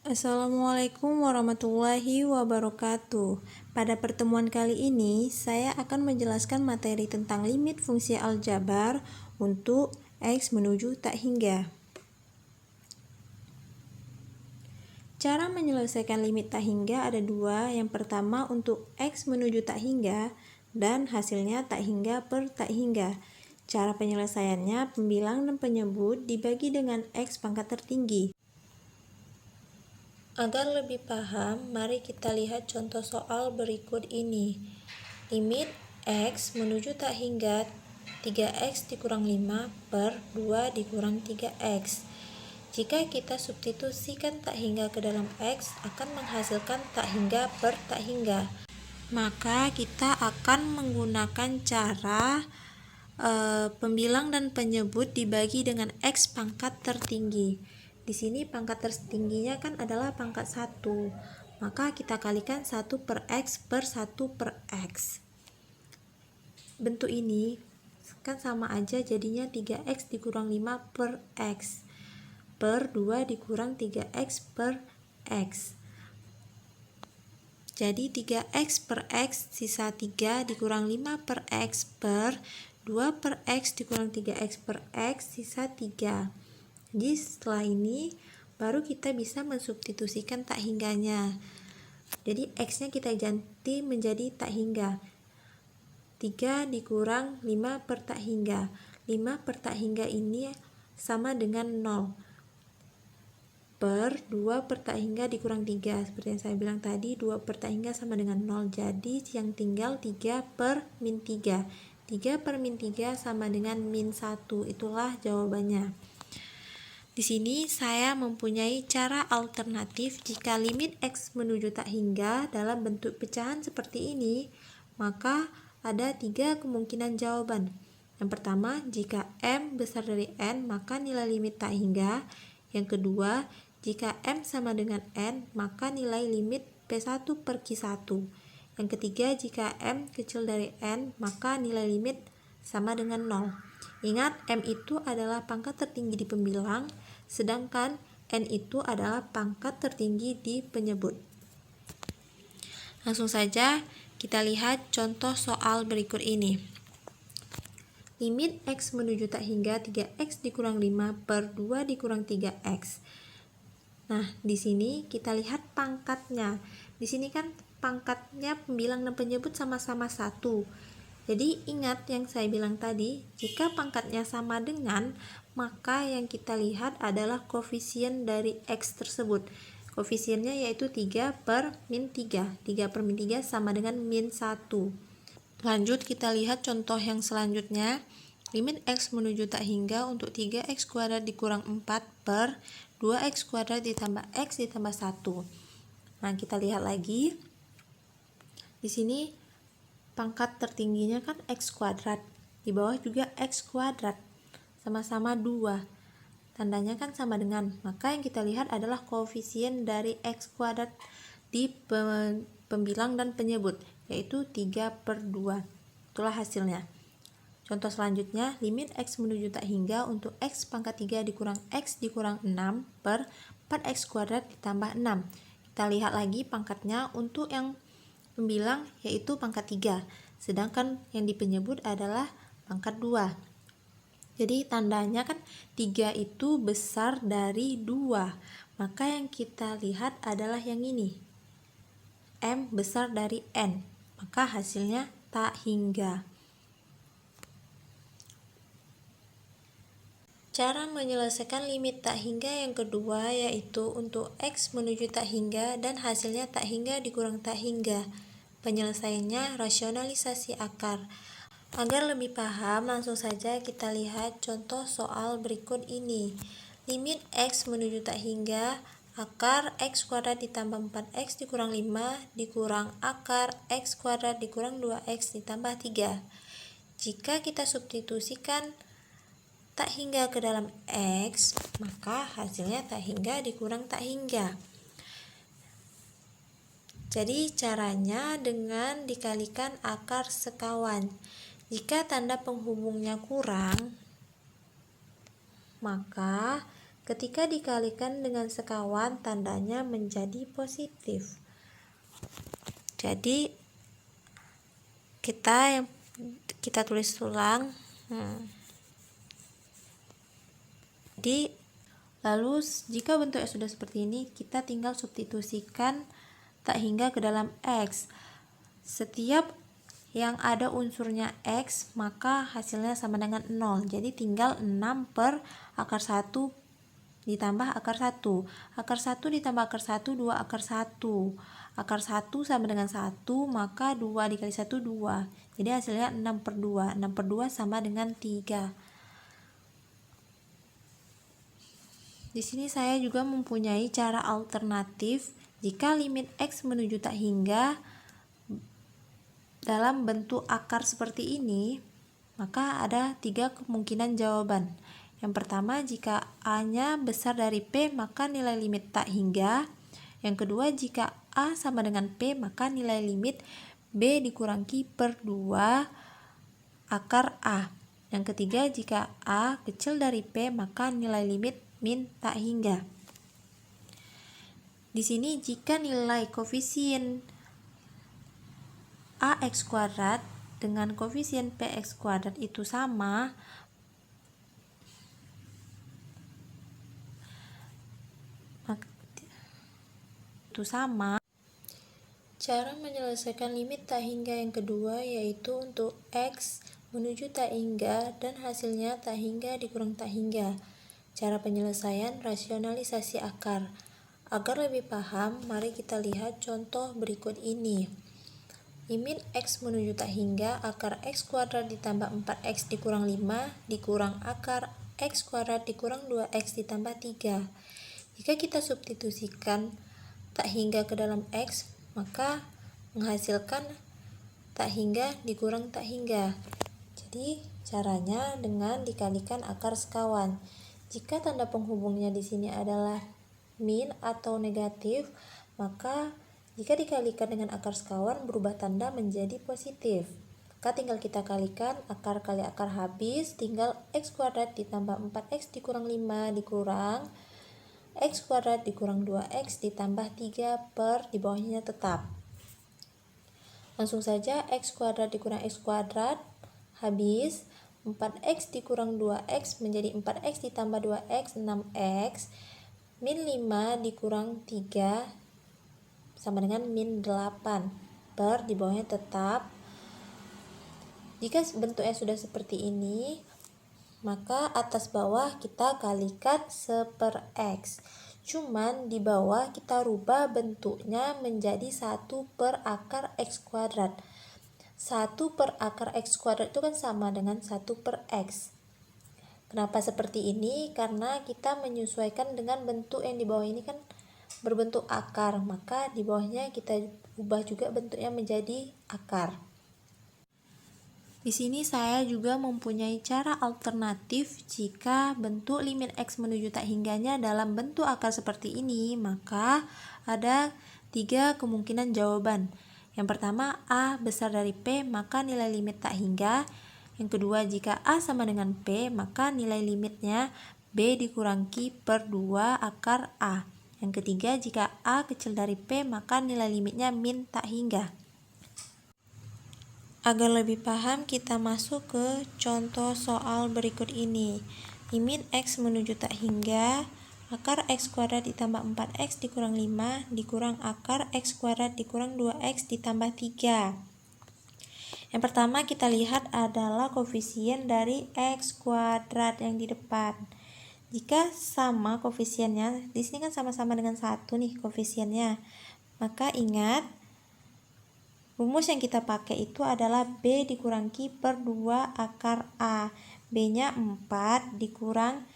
Assalamualaikum warahmatullahi wabarakatuh. Pada pertemuan kali ini, saya akan menjelaskan materi tentang limit fungsi aljabar untuk X menuju tak hingga. Cara menyelesaikan limit tak hingga ada dua. Yang pertama untuk X menuju tak hingga dan hasilnya tak hingga per tak hingga. Cara penyelesaiannya, pembilang dan penyebut dibagi dengan X pangkat tertinggi. Agar lebih paham, mari kita lihat contoh soal berikut ini. Limit X menuju tak hingga 3X dikurang 5 per 2 dikurang 3X. Jika kita substitusikan tak hingga ke dalam X, akan menghasilkan tak hingga per tak hingga. Maka kita akan menggunakan cara pembilang dan penyebut dibagi dengan X pangkat tertinggi. Di sini pangkat tertingginya kan adalah pangkat 1. Maka kita kalikan 1 per X per 1 per X. Bentuk ini kan sama aja, jadinya 3X dikurang 5 per X per 2 dikurang 3X per X. Jadi 3X per X sisa 3 dikurang 5 per X per 2 per X dikurang 3X per X sisa 3. Jadi setelah ini baru kita bisa mensubstitusikan tak hingganya. Jadi X-nya kita ganti menjadi tak hingga. 3 dikurang 5 per tak hingga. 5 per tak hingga ini sama dengan 0. Per 2 per tak hingga dikurang 3. Seperti yang saya bilang tadi, 2 per tak hingga sama dengan 0. Jadi yang tinggal 3 per min 3. 3 per min 3 sama dengan min 1. Itulah jawabannya. Di sini saya mempunyai cara alternatif jika limit X menuju tak hingga dalam bentuk pecahan seperti ini, maka ada 3 kemungkinan jawaban. Yang pertama, jika M besar dari N, maka nilai limit tak hingga. Yang kedua, jika M sama dengan N, maka nilai limit P1 per Q1. Yang ketiga, jika M kecil dari N, maka nilai limit sama dengan 0. Ingat, M itu adalah pangkat tertinggi di pembilang, sedangkan N itu adalah pangkat tertinggi di penyebut. Langsung saja kita lihat contoh soal berikut ini. Limit X menuju tak hingga 3X dikurang 5 per 2 dikurang 3X. Nah, di sini kita lihat pangkatnya. Di sini kan pangkatnya pembilang dan penyebut sama-sama 1. Jadi ingat yang saya bilang tadi, jika pangkatnya sama dengan, maka yang kita lihat adalah koefisien dari X tersebut. Koefisiennya yaitu 3 per min 3. 3 per min 3 sama dengan min 1. Lanjut kita lihat contoh yang selanjutnya. Limit X menuju tak hingga untuk 3X kuadrat dikurang 4 per 2X kuadrat ditambah X ditambah 1. Nah, kita lihat lagi. Di sini pangkat tertingginya kan X kuadrat, di bawah juga X kuadrat, sama-sama 2, tandanya kan sama dengan, maka yang kita lihat adalah koefisien dari X kuadrat di pembilang dan penyebut, yaitu 3 per 2, itulah hasilnya. Contoh selanjutnya, limit X menuju tak hingga untuk X pangkat 3 dikurang X dikurang 6 per 4X kuadrat ditambah 6. Kita lihat lagi pangkatnya untuk yang pembilang yaitu pangkat 3, sedangkan yang di penyebut adalah pangkat 2. Jadi tandanya kan 3 itu besar dari 2, maka yang kita lihat adalah yang ini, M besar dari N, maka hasilnya tak hingga. Cara menyelesaikan limit tak hingga yang kedua yaitu untuk X menuju tak hingga dan hasilnya tak hingga dikurang tak hingga. Penyelesaiannya rasionalisasi akar. Agar lebih paham, langsung saja kita lihat contoh soal berikut ini. Limit X menuju tak hingga, akar X kuadrat ditambah 4X dikurang 5 dikurang akar X kuadrat dikurang 2X ditambah 3. Jika kita substitusikan tak hingga ke dalam X, maka hasilnya tak hingga dikurang tak hingga. Jadi caranya dengan dikalikan akar sekawan. Jika tanda penghubungnya kurang, maka Ketika dikalikan dengan sekawan, tandanya menjadi positif. Jadi kita tulis ulang. Jadi lalu jika bentuknya sudah seperti ini, kita tinggal substitusikan tak hingga ke dalam X. Setiap yang ada unsurnya X, maka hasilnya sama dengan 0. Jadi tinggal 6 per akar 1 ditambah akar 1. Akar 1 ditambah akar 1, 2 akar 1. Akar 1 sama dengan 1, maka 2 dikali 1, 2. Jadi hasilnya 6 per 2. 6 per 2 sama dengan 3. Di sini saya juga mempunyai cara alternatif jika limit X menuju tak hingga dalam bentuk akar seperti ini, maka ada 3 kemungkinan jawaban. Yang pertama, jika A-nya besar dari P, maka nilai limit tak hingga. Yang kedua, jika A sama dengan P, maka nilai limit B dikurang Q per 2 akar A. Yang ketiga, jika A kecil dari P, maka nilai limit min tak hingga. Di sini jika nilai koefisien AX kuadrat dengan koefisien PX kuadrat itu sama, cara menyelesaikan limit tak hingga yang kedua yaitu untuk X menuju tak hingga dan hasilnya tak hingga dikurang tak hingga. Cara penyelesaian rasionalisasi akar. Agar lebih paham, mari kita lihat contoh berikut ini. Limit X menuju tak hingga, akar X kuadrat ditambah 4X dikurang 5 dikurang akar X kuadrat dikurang 2X ditambah 3. Jika kita substitusikan tak hingga ke dalam X, maka menghasilkan tak hingga dikurang tak hingga. Jadi caranya dengan dikalikan akar sekawan. Jika tanda penghubungnya di sini adalah min atau negatif, maka jika dikalikan dengan akar sekawan berubah tanda menjadi positif. Maka tinggal kita kalikan, akar kali akar habis, tinggal X kuadrat ditambah 4X dikurang 5 dikurang X kuadrat dikurang 2X ditambah 3 per di bawahnya tetap. Langsung saja X kuadrat dikurang X kuadrat habis, 4X dikurang 2X menjadi 4X ditambah 2X 6X, min 5 dikurang 3 sama dengan min 8 per di bawahnya tetap. Jika bentuknya sudah seperti ini, maka atas bawah kita kalikan 1/X. Cuman di bawah kita rubah bentuknya menjadi 1 per akar X kuadrat. 1 per akar X kuadrat itu kan sama dengan 1 per X. Kenapa seperti ini? Karena kita menyesuaikan dengan bentuk yang di bawah ini kan berbentuk akar, maka di bawahnya kita ubah juga bentuknya menjadi akar. Di sini saya juga mempunyai cara alternatif jika bentuk limit X menuju tak hingganya dalam bentuk akar seperti ini, maka ada 3 kemungkinan jawaban. Yang pertama, A besar dari P, maka nilai limit tak hingga. Yang kedua, jika A sama dengan P, maka nilai limitnya B dikurang Q per 2 akar A. Yang ketiga, jika A kecil dari P, maka nilai limitnya min tak hingga. Agar lebih paham, kita masuk ke contoh soal berikut ini. Limit X menuju tak hingga, akar X kuadrat ditambah 4X dikurang 5 dikurang akar X kuadrat dikurang 2X ditambah 3. Yang pertama kita lihat adalah koefisien dari X kuadrat yang di depan. Jika sama koefisiennya, di sini kan sama-sama dengan 1 nih koefisiennya, maka ingat rumus yang kita pakai itu adalah B dikurang Q per 2 akar A. B-nya 4 dikurang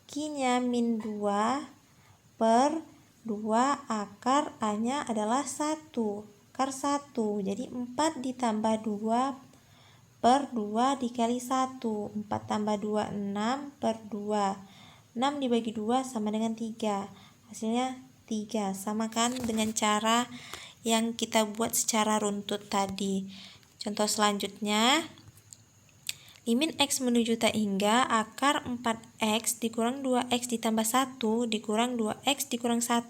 Q-nya min 2 per 2 akar A-nya adalah 1. Akar 1. Jadi 4 ditambah 2 per 2 dikali 1. 4 tambah 2, 6 per 2. 6 dibagi 2 sama dengan 3. Hasilnya 3. Sama kan dengan cara yang kita buat secara runtut tadi. Contoh selanjutnya, Limit X menuju tak hingga akar 4X dikurang 2X ditambah 1 dikurang 2X dikurang 1.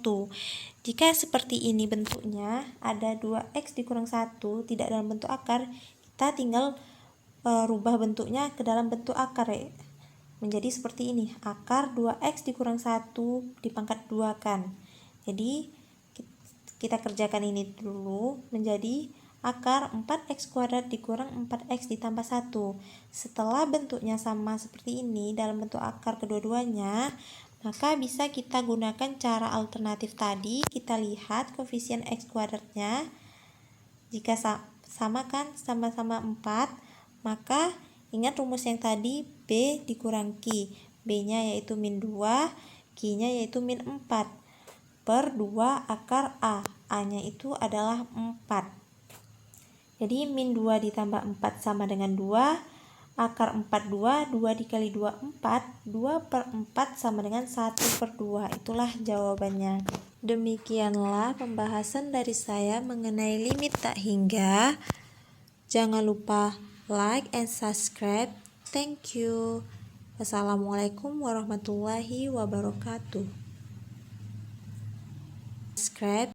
Jika seperti ini bentuknya, ada 2X dikurang 1 tidak dalam bentuk akar, kita tinggal rubah bentuknya ke dalam bentuk akar ya. Menjadi seperti ini, akar 2X dikurang 1 dipangkat 2 kan. Jadi kita kerjakan ini dulu menjadi akar 4X kuadrat dikurang 4X ditambah 1. Setelah bentuknya sama seperti ini dalam bentuk akar kedua-duanya, maka bisa kita gunakan cara alternatif tadi. Kita lihat koefisien X kuadratnya. Jika sama kan, sama-sama 4, maka ingat rumus yang tadi, B dikurang Q. B-nya yaitu min 2, Q-nya yaitu min 4 per 2 akar A. A-nya itu adalah 4. Jadi min 2 ditambah 4 sama dengan 2, akar 4 2, 2 dikali 2 4, 2 per 4 sama dengan 1 per 2. Itulah jawabannya. Demikianlah pembahasan dari saya mengenai limit tak hingga. Jangan lupa like and subscribe. Thank you. Wassalamualaikum warahmatullahi wabarakatuh. Subscribe.